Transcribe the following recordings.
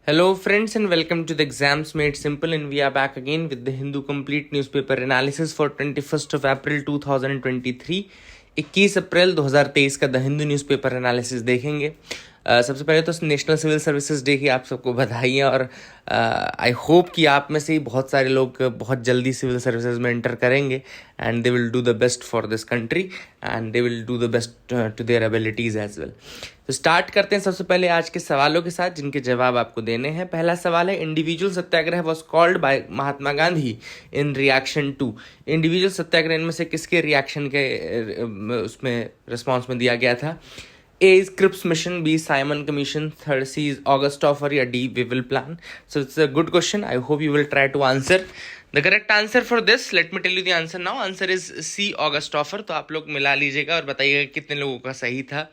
Hello, friends, and welcome to the Exams Made Simple. And we are back again with the Hindu Complete Newspaper Analysis for 21st of April 2023. 21 अप्रैल 2023 का the Hindu newspaper analysis देखेंगे। सबसे पहले तो national civil services day की आप सबको बधाइयाँ और आई होप कि आप में से ही बहुत सारे लोग बहुत जल्दी सिविल सर्विसेज में एंटर करेंगे and they will do the best for this country and they will do the best to their abilities as well. तो स्टार्ट करते हैं सबसे पहले आज के सवालों के साथ जिनके जवाब आपको देने हैं। पहला सवाल है, individual satyagraha was called by Mahatma Gandhi in reaction to. Individual satyagraha इनमें से किसके रिएक्शन के उसमें रिस्पॉन्स में दिया गया था? A is Cripps Mission, B Simon Commission, third C is Augustoffer या D Wavell Plan. So it's a good question. I hope you will try to answer. The correct answer for this, let me tell you the answer now. Answer is C Augustoffer. तो आप लोग मिला लीजिएगा और बताइएगा कितने लोगों का सही था।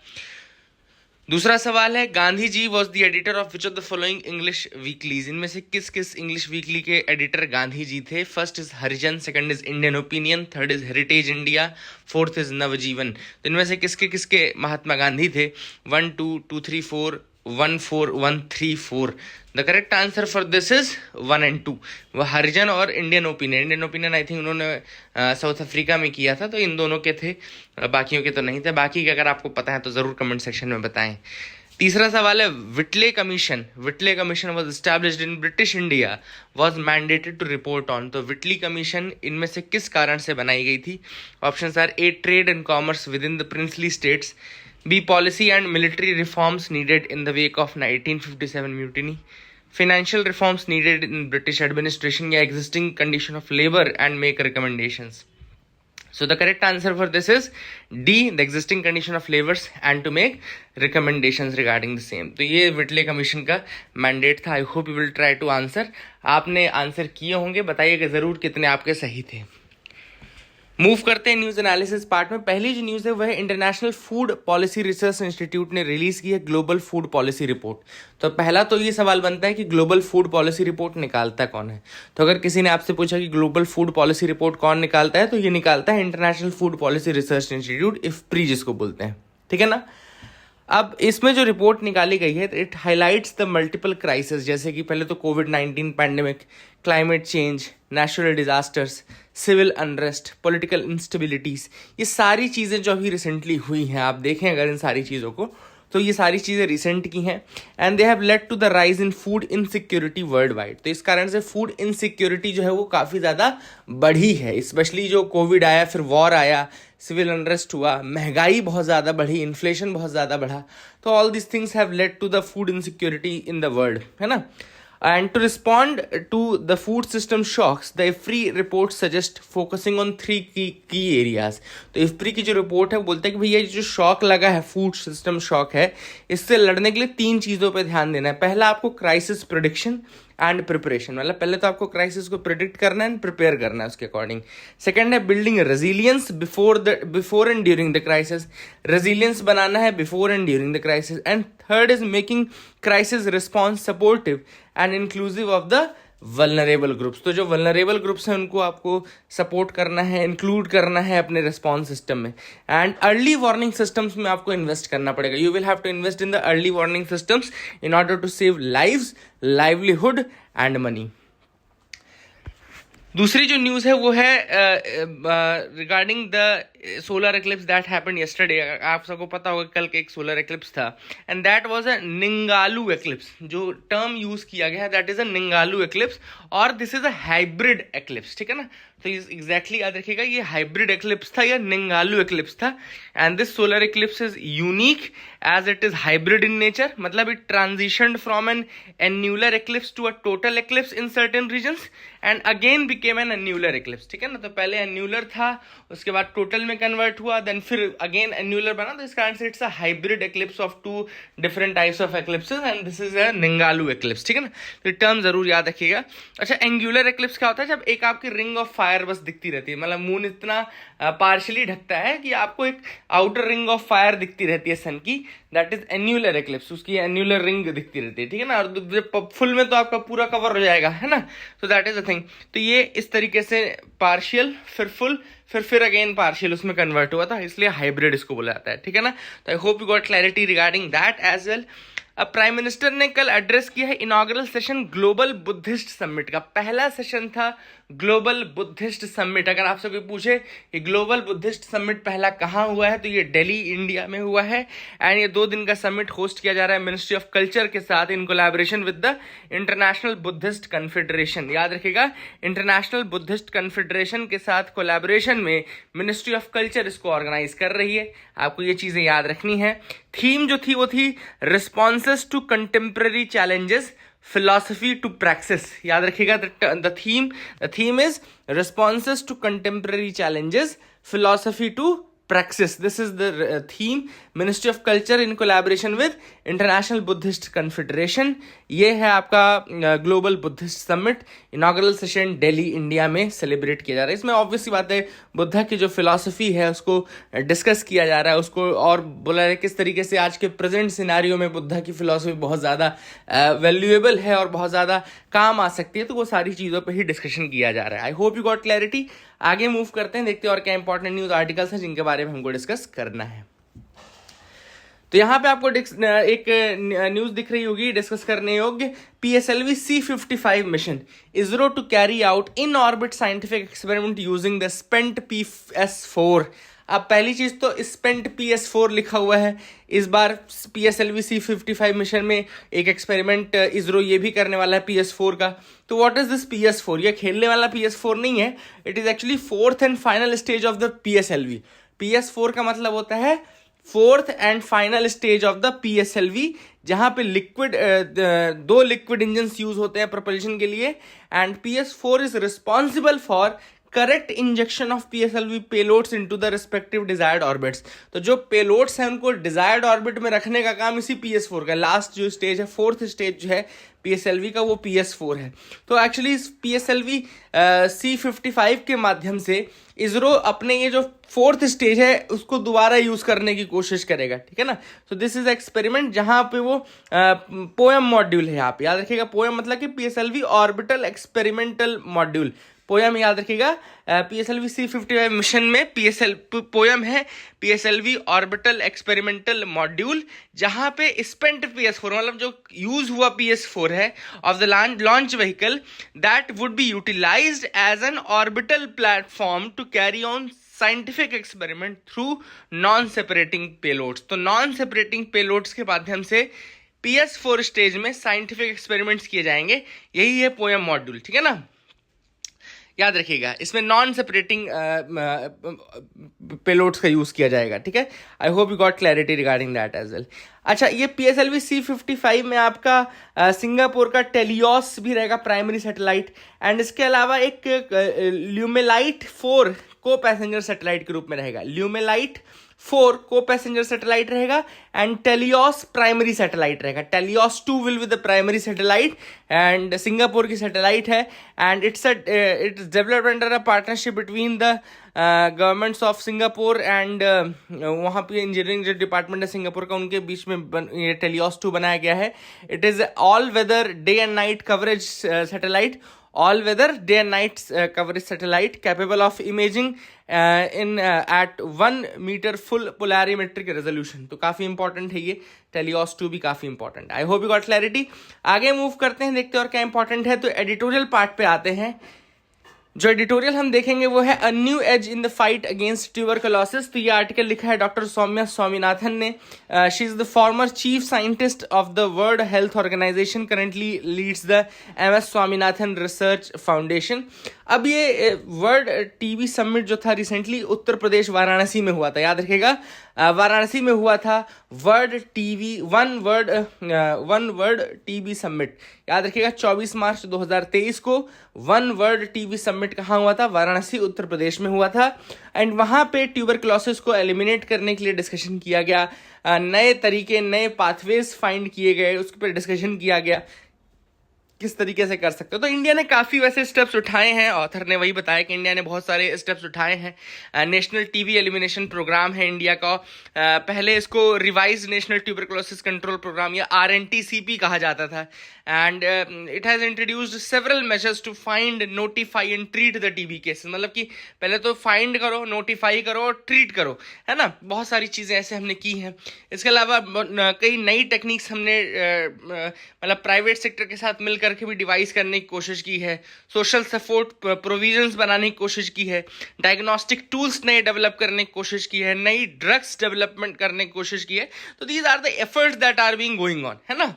दूसरा सवाल है, Gandhi ji was the editor of which of the following English weeklies. इनमें से किस किस इंग्लिश वीकली के एडिटर गांधी जी थे? First is Harijan, second is Indian opinion, third is heritage India, fourth is Navjivan. तो इनमें से किसके किसके महात्मा गांधी थे? 1 2 2 3 4 1 4 1 3 4। The correct answer for this is 1 and 2, वह हरिजन और Indian opinion. Indian opinion I think उन्होंने साउथ अफ्रीका में किया था, तो इन दोनों के थे, बाकियों के तो नहीं थे। बाकी के अगर आपको पता है तो ज़रूर कमेंट सेक्शन में बताएं। तीसरा सवाल है, Whitley commission was established in British India was mandated to report on. तो विटली कमीशन इनमें से किस कारण से बनाई गई थी? Options are a trade and commerce within the princely states, B policy and military reforms needed in the wake of 1957 mutiny, financial reforms needed in British administration या existing condition of labor and make recommendations. So the correct answer for this is D, the existing condition of labors and to make recommendations regarding the same. तो ये विटले commission का mandate था। I hope you will try to answer. आपने answer किए होंगे, बताइएगा ज़रूर कितने आपके सही थे। मूव करते हैं न्यूज़ एनालिसिस पार्ट में। पहली जो न्यूज़ है वह international food policy research institute ने रिलीज की है ग्लोबल फूड पॉलिसी रिपोर्ट। तो पहला तो ये सवाल बनता है कि ग्लोबल फूड पॉलिसी रिपोर्ट निकालता कौन है? तो अगर किसी ने आपसे पूछा कि ग्लोबल फूड पॉलिसी रिपोर्ट कौन निकालता है, तो ये निकालता है international food policy research institute, इफ्प्री जिसको बोलते हैं, ठीक है ना। अब इसमें जो रिपोर्ट निकाली गई है, it highlights the multiple crisis, जैसे कि पहले तो कोविड-19 pandemic, climate change, natural disasters, civil unrest, political instabilities, ये सारी चीज़ें जो अभी रिसेंटली हुई हैं, आप देखें अगर इन सारी चीज़ों को, तो ये सारी चीज़ें रिसेंट की हैं and they have led to the rise in food insecurity world wide. तो इस कारण से फूड इनसिक्योरिटी जो है वो काफ़ी ज़्यादा बढ़ी है, स्पेशली जो कोविड आया, फिर वॉर आया, सिविल अनरेस्ट हुआ, महंगाई बहुत ज़्यादा बढ़ी, इन्फ्लेशन बहुत ज़्यादा बढ़ा, तो all this things have led to the food insecurity in the world, है ना। And to respond to the food system shocks, the IFPRI report suggests focusing on 3 key areas. तो IFPRI की जो रिपोर्ट है वो बोलता है कि भैया जो शॉक लगा है, फूड सिस्टम शॉक है, इससे लड़ने के लिए 3 चीज़ों पे ध्यान देना है। पहला आपको क्राइसिस प्रिडिक्शन एंड प्रिपरेशन, मतलब पहले तो आपको क्राइसिस को प्रिडिक्ट करना है एंड प्रिपेयर करना है उसके अकॉर्डिंग। सेकंड है building resilience before and during the crisis, resilience बनाना है before and during the crisis. And third is making crisis response supportive and inclusive of the vulnerable groups. तो जो वल्नरेबल ग्रुप्स हैं उनको आपको सपोर्ट करना है, इंक्लूड करना है अपने रिस्पॉन्स सिस्टम में। एंड अर्ली वार्निंग सिस्टम्स में आपको इन्वेस्ट करना पड़ेगा। You will have to invest in the early warning systems in order to save lives, livelihood and money. दूसरी जो न्यूज़ है वो है regarding the solar eclipse that happened yesterday. आप सबको पता होगा कल के एक सोलर एक्लिप्स था and that was a Ningaloo eclipse. जो टर्म यूज़ किया गया है that is a Ningaloo eclipse और this is a hybrid eclipse, ठीक है ना। तो एग्जैक्टली याद रखिएगा, ये हाइब्रिड एक्लिप्स था या निंगालू एक्लिप्स था। And this solar eclipse is unique as it is hybrid in nature, मतलब it transitioned from an annular eclipse to a total eclipse in certain regions and again became an annular eclipse, ठीक है ना। तो पहले annular था, उसके बाद total में कन्वर्ट हुआ, देन फिर अगेन एन्यूलर बना। तो इस कारण से it's a hybrid eclipse of 2 different types of eclipses and this is a Ningaloo eclipse, ठीक है ना। तो टर्म जरूर याद रखिएगा। अच्छा, एंगुलर एक्लिप्स क्या होता है? जब एक आपकी रिंग ऑफ फायर बस दिखती रहती है, मतलब मून इतना पार्शियली ढकता है कि आपको एक आउटर रिंग ऑफ फायर दिखती रहती है सन की, दैट इज एन्यूलर एक्लिप्स, उसकी एन्यूलर रिंग दिखती रहती है, ठीक है ना। और फुल में तो आपका पूरा कवर हो जाएगा, है ना। तो दैट इज अ थिंग। तो ये इस तरीके से पार्शियल, फिर फुल, फिर अगेन पार्शियल उसमें कन्वर्ट हुआ था, इसलिए हाइब्रिड इसको बोला जाता है, ठीक है ना। तो I hope you got clarity regarding that as well. अब प्राइम मिनिस्टर ने कल एड्रेस किया है inaugural session global Buddhist summit का। पहला सेशन था ग्लोबल बुद्धिस्ट समिट। अगर आपसे कोई पूछे कि ग्लोबल बुद्धिस्ट समिट पहला कहाँ हुआ है तो ये दिल्ली इंडिया में हुआ है। एंड ये 2 दिन का समिट होस्ट किया जा रहा है मिनिस्ट्री ऑफ कल्चर के साथ in collaboration with the international Buddhist confederation. याद रखिएगा, इंटरनेशनल बुद्धिस्ट कन्फेडरेशन के साथ कोलैबोरेशन में मिनिस्ट्री ऑफ कल्चर इसको ऑर्गेनाइज कर रही है। आपको ये चीजें याद रखनी है। थीम जो थी वो थी responses to contemporary challenges, philosophy to praxis। याद रखिएगा, the theme is responses to contemporary challenges, philosophy to praxis। This is the theme, Ministry of Culture in collaboration with International Buddhist Confederation। ये है आपका global Buddhist summit, inaugural session Delhi India में celebrate किया जा रहा है। इसमें ऑब्वियसली बात है बुद्धा की जो फिलॉसफी है उसको डिस्कस किया जा रहा है, उसको और बोला है किस तरीके से आज के प्रेजेंट सिनारियो में बुद्धा की फिलॉसफी बहुत ज़्यादा वैल्यूएबल है और बहुत ज़्यादा काम आ सकती है। तो वो सारी चीज़ों पर ही डिस्कशन किया जा रहा है। I hope you got clarity. आगे मूव करते हैं, देखते हैं और क्या इंपॉर्टेंट न्यूज़ आर्टिकल्स हैं जिनके बारे में हमको डिस्कस करना है। तो यहाँ पे आपको एक न्यूज़ दिख रही होगी डिस्कस करने योग्य। PSLV C55 mission ISRO to carry out in orbit scientific experiment using the spent PS4। अब पहली चीज तो स्पेंट PS4 लिखा हुआ है। इस बार PSLV C55 मिशन में एक एक्सपेरिमेंट इसरो ये भी करने वाला है PS4 का। तो व्हाट इज दिस PS4? ये खेलने वाला PS4 नहीं है, it is actually 4th and final stage of the PSLV। PS4 का मतलब होता है 4th and final stage of the PSLV, जहां पे लिक्विड 2 लिक्विड इंजन्स यूज होते हैं प्रोपल्शन के लिए। And PS4 is responsible for correct injection of PSLV payloads into the respective desired orbits. तो जो पेलोड्स हैं उनको डिजायर्ड ऑर्बिट में रखने का काम इसी PS4 का। लास्ट जो स्टेज है, 4th स्टेज जो है PSLV का, वो PS4 है। तो एक्चुअली इस PSLV C55 के माध्यम से इसरो अपने ये जो 4th स्टेज है उसको दोबारा यूज करने की कोशिश करेगा, ठीक है ना। सो दिस इज एक्सपेरिमेंट जहां पे वो पोएम मॉड्यूल है। आप याद रखिएगा, पोएम मतलब कि PSLV orbital experimental module. Poem याद रखिएगा, PSLV C55 मिशन में पोएम है PSLV ऑर्बिटल एक्सपेरिमेंटल मॉड्यूल, जहां पे स्पेंट PS4 मतलब जो यूज हुआ PS4 है of the launch vehicle that would be utilised as an orbital platform to carry on scientific experiment through non separating payloads. तो non separating payloads के माध्यम से PS4 स्टेज में साइंटिफिक एक्सपेरिमेंट्स किए जाएंगे। यही है पोएम मॉड्यूल, ठीक है ना। याद रखिएगा, इसमें नॉन सेपरेटिंग पेलोड्स का यूज किया जाएगा, ठीक है। I hope you got clarity regarding that as well. अच्छा, ये PSLV C55 में आपका सिंगापुर का टेलियोस भी रहेगा प्राइमरी सैटेलाइट। एंड इसके अलावा एक ल्यूमेलाइट 4 को पैसेंजर सैटेलाइट के रूप में रहेगा। ल्यूमेलाइट 4 को पैसेंजर सैटेलाइट रहेगा एंड टेलियोस प्राइमरी सैटेलाइट रहेगा। Teleost 2 will be the primary satellite and Singapore की सैटेलाइट है। And it's developed under a partnership between the governments of Singapore and वहाँ पे इंजीनियरिंग जो डिपार्टमेंट है सिंगापुर का, उनके बीच में ये टेलियोस 2 बनाया गया है। It is all weather day and night coverage satellite, all weather day and night coverage satellite capable of imaging in at 1 meter full polarimetric resolution। तो काफी इंपॉर्टेंट है ये टेलियोस 2 भी काफी important. I hope you got clarity. आगे move करते हैं, देखते हैं और क्या इंपॉर्टेंट है। तो एडिटोरियल पार्ट पे आते हैं। जो एडिटोरियल हम देखेंगे वो है a new age in the fight against tuberculosis. तो ये आर्टिकल लिखा है डॉक्टर सौम्या स्वामीनाथन ने। She is the former chief scientist of the World Health Organization, currently leads the MS Swaminathan Research Foundation. अब ये वर्ल्ड टीबी समिट जो था रिसेंटली उत्तर प्रदेश वाराणसी में हुआ था। याद रखिएगा, वाराणसी में हुआ था वन वर्ल्ड टीबी समिट। याद रखिएगा, 24 मार्च 2023 को वन वर्ल्ड टीबी समिट कहाँ हुआ था? वाराणसी उत्तर प्रदेश में हुआ था। एंड वहाँ पे ट्यूबरकुलोसिस को एलिमिनेट करने के लिए डिस्कशन किया गया, नए तरीके नए पाथवेज फाइंड किए गए, उसके पर डिस्कशन किया गया किस तरीके से कर सकते हो। तो इंडिया ने काफ़ी वैसे स्टेप्स उठाए हैं, ऑथर ने वही बताया कि इंडिया ने बहुत सारे स्टेप्स उठाए हैं। नेशनल टीबी एलिमिनेशन प्रोग्राम है इंडिया का, पहले इसको revise National Tuberculosis Control Programme या RNTCP कहा जाता था, and it has introduced several measures to find, notify and treat the TB cases. मतलब कि पहले तो फाइंड करो, नोटिफाई करो और ट्रीट करो, है ना। बहुत सारी चीज़ें ऐसे हमने की हैं। इसके अलावा कई नई टेक्निक्स हमने मतलब प्राइवेट सेक्टर के साथ मिल करके भी डिवाइस करने की कोशिश की है, सोशल सपोर्ट प्रोविजंस बनाने की कोशिश की है, डायग्नोस्टिक टूल्स नए डेवलप करने की कोशिश की है, नई ड्रग्स डेवलपमेंट करने की कोशिश की है। तो these are the efforts that are being going on, है ना।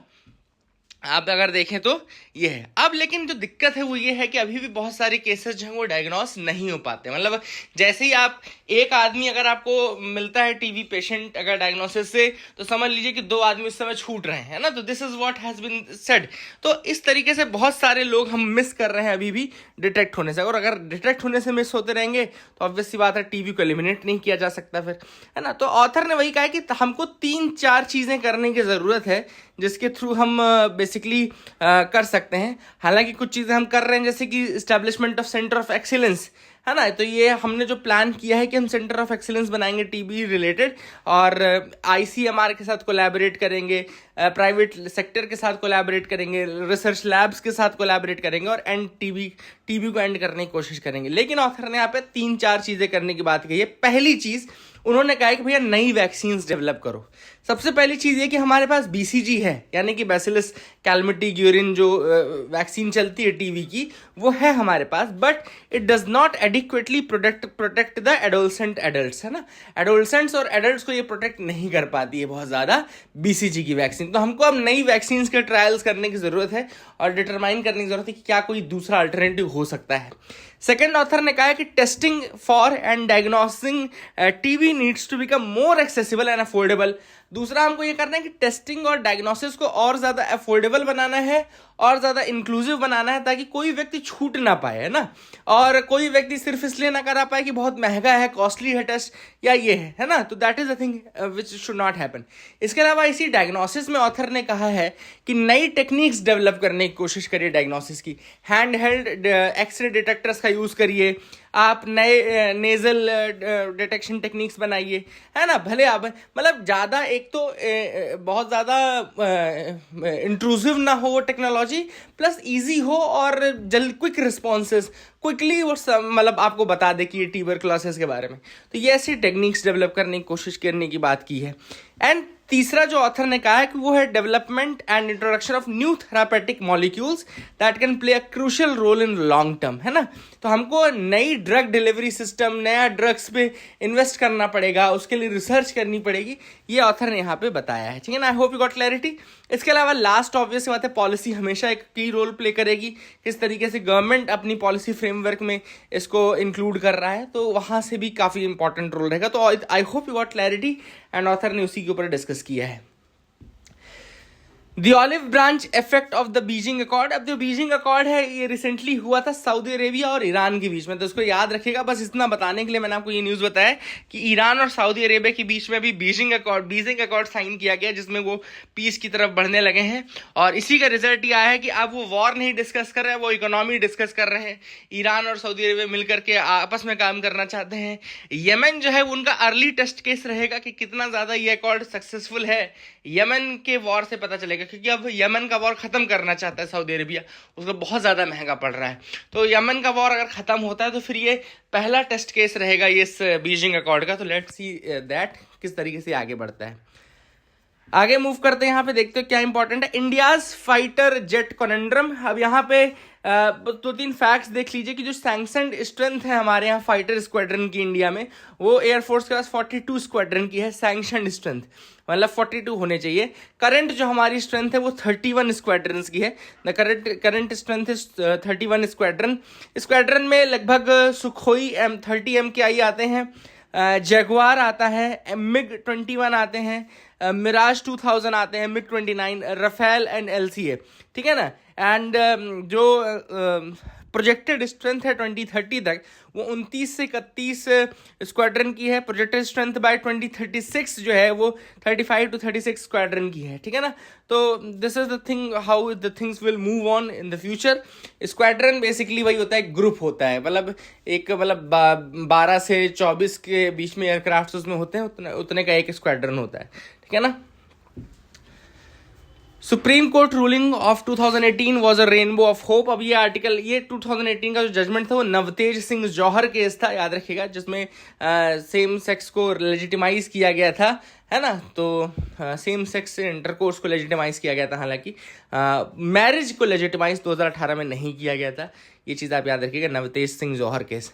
आप अगर देखें तो ये है। अब लेकिन जो दिक्कत है वो ये है कि अभी भी बहुत सारे केसेस जो हैं वो डायग्नोस नहीं हो पाते। मतलब जैसे ही आप एक आदमी अगर आपको मिलता है टीबी पेशेंट अगर डायग्नोसिस से, तो समझ लीजिए कि 2 आदमी उस समय छूट रहे हैं ना। तो this is what has been said. तो इस तरीके से बहुत सारे लोग हम मिस कर रहे हैं अभी भी डिटेक्ट होने से, और अगर डिटेक्ट होने से मिस होते रहेंगे तो ऑब्वियस सी बात है टीबी को एलिमिनेट नहीं किया जा सकता फिर, है ना। तो ऑथर ने वही कहा कि हमको 3-4 चीज़ें करने की ज़रूरत है जिसके थ्रू हम बेसिकली कर सकते हैं। हालांकि कुछ चीज़ें हम कर रहे हैं, जैसे कि establishment of centre of excellence, है ना। तो ये हमने जो प्लान किया है कि हम सेंटर ऑफ एक्सीलेंस बनाएंगे टीबी रिलेटेड, और ICMR के साथ कोलैबोरेट करेंगे, प्राइवेट सेक्टर के साथ कोलैबोरेट करेंगे, रिसर्च लैब्स के साथ कोलैबोरेट करेंगे, और टीबी को एंड करने की कोशिश करेंगे। लेकिन ऑथर ने यहाँ पे 3-4 चीज़ें करने की बात कही है। पहली चीज़ उन्होंने कहा है कि भैया नई वैक्सीन्स डेवलप करो। सबसे पहली चीज़ ये कि हमारे पास BCG है, यानी कि बैसिलस कैलमिटी ग्यूरिन, जो वैक्सीन चलती है टीबी की, वो है हमारे पास, but it does not adequately protect the adolescent adults, है ना। एडोलसेंट्स और एडल्ट्स को ये प्रोटेक्ट नहीं कर पाती है बहुत ज़्यादा BCG की वैक्सीन। तो हमको अब नई वैक्सीन्स के ट्रायल्स करने की ज़रूरत है और डिटरमाइन करने की ज़रूरत है कि क्या कोई दूसरा अल्टरनेटिव हो सकता है। सेकेंड, ऑथर ने कहा है कि testing for and diagnosing TB needs to become more accessible and affordable. दूसरा हमको ये करना है कि टेस्टिंग और डायग्नोसिस को और ज़्यादा अफोर्डेबल बनाना है और ज़्यादा इंक्लूसिव बनाना है, ताकि कोई व्यक्ति छूट ना पाए, है ना। और कोई व्यक्ति सिर्फ इसलिए ना करा पाए कि बहुत महंगा है, कॉस्टली है टेस्ट, या ये है ना। तो that is a thing which should not happen. इसके अलावा इसी डायग्नोसिस में ऑथर ने कहा है कि नई टेक्निक्स डेवलप करने की कोशिश करिए डायग्नोसिस की। हैंड हेल्ड एक्सरे डिटेक्टर्स का यूज़ करिए, आप नए नेजल डिटेक्शन टेक्निक्स बनाइए, है ना। भले आप मतलब ज़्यादा एक तो बहुत ज़्यादा इंट्रूसिव ना हो वो टेक्नोलॉजी, प्लस इजी हो और जल्द क्विक रिस्पॉन्सेस, क्विकली वो मतलब आपको बता दे कि ये ट्यूबरकुलोसिस के बारे में। तो ये ऐसी टेक्निक्स डेवलप करने की कोशिश करने की बात की है। एंड तीसरा जो ऑथर ने कहा है कि वो है development and introduction of new therapeutic molecules that can play a crucial role in long term, है ना। तो हमको नई ड्रग डिलीवरी सिस्टम, नया ड्रग्स पे इन्वेस्ट करना पड़ेगा, उसके लिए रिसर्च करनी पड़ेगी, ये ऑथर ने यहाँ पे बताया है, ठीक है ना। आई होप यू गॉट क्लैरिटी। इसके अलावा लास्ट ऑब्वियस बात है, पॉलिसी हमेशा एक की रोल प्ले करेगी, किस तरीके से गवर्नमेंट अपनी पॉलिसी फ्रेमवर्क में इसको इंक्लूड कर रहा है, तो वहाँ से भी काफ़ी इंपॉर्टेंट रोल रहेगा। तो I hope you got clarity, and author ने उसी के ऊपर डिस्कस किया है। The olive branch effect of the Beijing accord. अब जो बीजिंग अकॉर्ड है ये रिसेंटली हुआ था सऊदी अरेबिया और ईरान के बीच में, तो इसको याद रखिएगा। बस इतना बताने के लिए मैंने आपको ये न्यूज़ बताया कि ईरान और सऊदी अरेबिया के बीच में भी बीजिंग अकॉर्ड साइन किया गया, जिसमें वो पीस की तरफ बढ़ने लगे हैं। और इसी का रिजल्ट ये आया है कि अब वो वॉर नहीं डिस्कस कर रहे हैं, वो इकोनॉमी डिस्कस कर रहे हैं। ईरान और सऊदी अरेबिया मिलकर के आपस में काम करना चाहते हैं। यमन जो है उनका अर्ली टेस्ट केस रहेगा कि कितना ज़्यादा ये अकॉर्ड सक्सेसफुल है, यमन के वॉर से पता चलेगा, क्योंकि अब यमन का वॉर खत्म करना चाहता है सऊदी अरेबिया, उसको बहुत ज़्यादा महंगा पड़ रहा है। तो यमन का वॉर अगर खत्म होता है तो फिर ये पहला टेस्ट केस रहेगा ये इस बीजिंग अकॉर्ड का। तो लेट्स सी दैट किस तरीके से आगे बढ़ता है। आगे मूव करते हैं, यहाँ पे देखते हो क्या इंपॉर्टेंट है। India's fighter jet conundrum. अब यहाँ पे 2-3 फैक्ट्स देख लीजिए कि जो सैंक्शनड स्ट्रेंथ है हमारे यहाँ फाइटर स्क्वाड्रन की इंडिया में, वो एयरफोर्स के पास 42 स्क्वाड्रन की है स्सैंक्शनड स्ट्रेंथ, मतलब 42 होने चाहिए। करंट जो हमारी स्ट्रेंथ है वो 31 स्क्वाड्रन की है। The current strength is 31 squadron में लगभग सुखोई M30 MKI आते हैं, जगुआर आता है, MiG-21 आते हैं, मिराज 2000 आते हैं, MiG-29, रफेल एंड LCA, ठीक है ना। एंड जो प्रोजेक्टेड स्ट्रेंथ है 2030 तक वो 29 से 31 स्क्वाड्रन की है। प्रोजेक्टेड स्ट्रेंथ बाय 2036 जो है वो 35 to 36 स्क्वाड्रन की है, ठीक है ना। तो this is the thing how the things will move on in the future. Squadron basically वही होता है, ग्रुप होता है, मतलब 12 से 24 के बीच में एयरक्राफ्ट उसमें होते हैं, उतने का एक स्क्वाड्रन होता है, ठीक है ना। Supreme court ruling of 2018 was a rainbow of hope. अब ये आर्टिकल, ये 2018 का जो जजमेंट था वो नवतेज सिंह जौहर केस था, याद रखिएगा, जिसमें सेम सेक्स को लेजिटिमाइज किया गया था, है ना। तो सेम सेक्स इंटरकोर्स को लेजिटिमाइज किया गया था, हालांकि मैरिज को लेजिटिमाइज 2018 में नहीं किया गया था। ये चीज़ आप याद रखिएगा, Navtej Singh Johar case.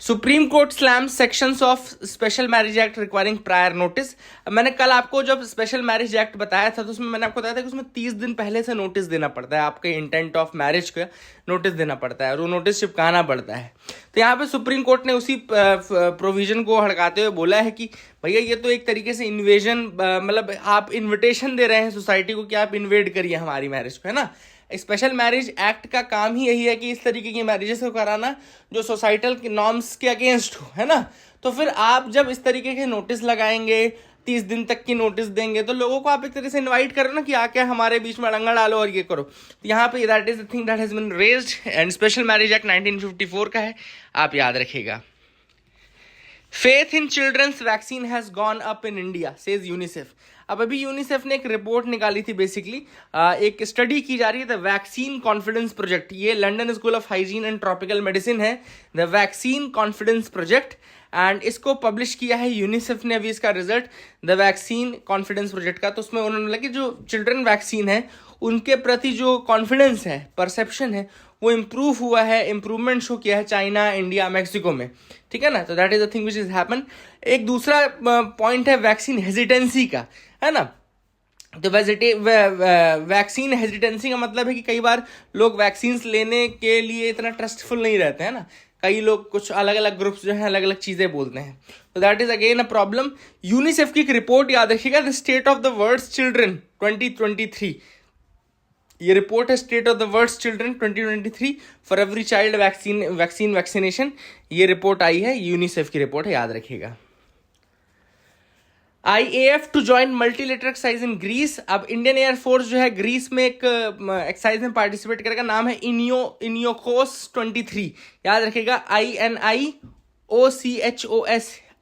Supreme court slams sections of special marriage act requiring prior notice. मैंने कल आपको जब स्पेशल मैरिज एक्ट बताया था तो उसमें मैंने आपको बताया था कि उसमें 30 दिन पहले से नोटिस देना पड़ता है, आपके इंटेंट ऑफ मैरिज का नोटिस देना पड़ता है और वो नोटिस चिपकाना पड़ता है। तो यहाँ पे सुप्रीम कोर्ट ने उसी प्रोविजन को हड़काते हुए बोला है कि भैया ये तो एक तरीके से इन्वेजन, मतलब आप इन्विटेशन दे रहे हैं सोसाइटी को कि आप इन्वेड करिए हमारी मैरिज को, है ना। स्पेशल मैरिज एक्ट का काम ही यही है कि इस तरीके की मैरिजेस को कराना जो सोसाइटल नॉर्म्स के अगेंस्ट हो, है ना। तो फिर आप जब इस तरीके के नोटिस लगाएंगे, 30 दिन तक की नोटिस देंगे, तो लोगों को आप एक तरह से इनवाइट करो ना कि आके हमारे बीच में अड़ंगा डालो और ये करो। तो यहाँ पे that is the thing that has been raised and Special marriage Act 1954 का है, आप याद रखिएगा। Faith in children's vaccine has gone up in India says UNICEF. अब अभी यूनिसेफ ने एक रिपोर्ट निकाली थी, बेसिकली एक स्टडी की जा रही है, द वैक्सीन कॉन्फिडेंस प्रोजेक्ट। ये London school of hygiene and tropical medicine है, the vaccine confidence project, and इसको पब्लिश किया है यूनिसेफ ने अभी इसका result, the vaccine confidence project का। तो उसमें उन्होंने बोला कि जो चिल्ड्रन वैक्सीन है उनके प्रति जो कॉन्फिडेंस है, परसेप्शन है, वो इम्प्रूव हुआ है, इम्प्रूवमेंट शो किया है चाइना, इंडिया, मैक्सिको में, ठीक है ना। तो that is the thing which is happen. एक दूसरा पॉइंट है वैक्सीन हेजिटेंसी का, है ना। तो वैक्सीन हेजिटेंसी का मतलब है कि कई बार लोग वैक्सीन लेने के लिए इतना ट्रस्टफुल नहीं रहते हैं ना। कई लोग, कुछ अलग अलग ग्रुप्स जो हैं अलग अलग चीज़ें बोलते हैं, तो that is again a problem. UNICEF की एक रिपोर्ट याद रखिएगा, the state of the world's children 2023। ये रिपोर्ट है state of the world's children 2023 for every child vaccination. ये रिपोर्ट आई है, यूनिसेफ की रिपोर्ट है, याद रखिएगा। IAF to join multilateral exercise in Greece. अब इंडियन एयरफोर्स जो है ग्रीस में एक एक्सरसाइज में पार्टिसिपेट करेगा, नाम है इनियोकोस 23, याद रखिएगा, INIOCHOS,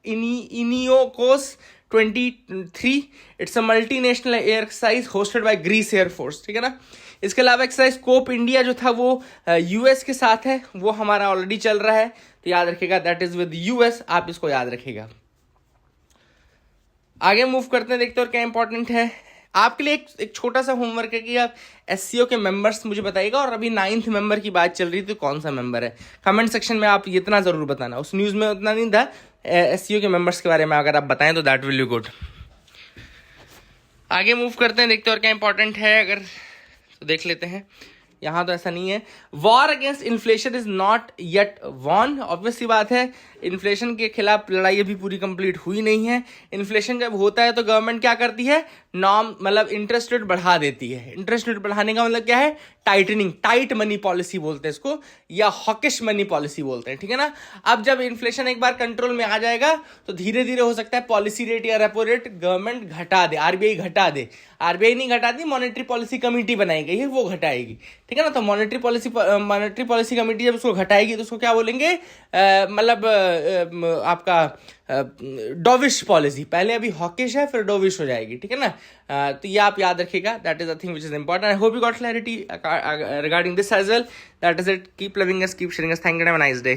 इनियोकोस 23। It's a multinational air exercise hosted by Greece air force, ठीक है ना। इसके अलावा एक्सरसाइज स्कोप इंडिया जो था वो US के साथ है, वो हमारा ऑलरेडी चल रहा है, तो याद रखिएगा दैट इज विद US, आप इसको याद रखिएगा। आगे मूव करते हैं, देखते हैं और क्या इंपॉर्टेंट है आपके लिए। एक छोटा सा होमवर्क है कि आप SCO के मेंबर्स मुझे बताइएगा, और अभी 9th मेंबर की बात चल रही थी, कौन सा मेंबर है कमेंट सेक्शन में आप इतना जरूर बताना। उस न्यूज़ में उतना नहीं था, SCO के मेंबर्स के बारे में अगर आप बताएं तो दैट विल बी गुड। आगे मूव करते हैं, देखते हैं और क्या इंपॉर्टेंट है, अगर तो देख लेते हैं। यहाँ तो ऐसा नहीं है, war against inflation is not yet won. Obvious सी बात है, इन्फ्लेशन के खिलाफ लड़ाई अभी पूरी कंप्लीट हुई नहीं है। इन्फ्लेशन जब होता है तो गवर्नमेंट क्या करती है, नॉर्म मतलब इंटरेस्ट रेट बढ़ा देती है। इंटरेस्ट रेट बढ़ाने का मतलब क्या है, टाइटनिंग, टाइट मनी पॉलिसी बोलते हैं इसको, या हॉकिश मनी पॉलिसी बोलते हैं, ठीक है ना। अब जब इन्फ्लेशन एक बार कंट्रोल में आ जाएगा तो धीरे धीरे हो सकता है पॉलिसी रेट या रेपो रेट गवर्नमेंट घटा दे, RBI घटा दे। RBI नहीं घटाती, मॉनेटरी पॉलिसी कमेटी बनाई गई है, वो घटाएगी, ठीक है ना। तो मॉनेटरी पॉलिसी कमेटी जब उसको घटाएगी तो उसको क्या बोलेंगे, मतलब आपका डोविश पॉलिसी। पहले अभी हॉकिश है, फिर डोविश हो जाएगी, ठीक है ना। तो ये आप याद रखिएगा, that is the thing which is important. I hope you got clarity regarding this as well. That is it, keep loving us, keep sharing us, thank you, have a nice day.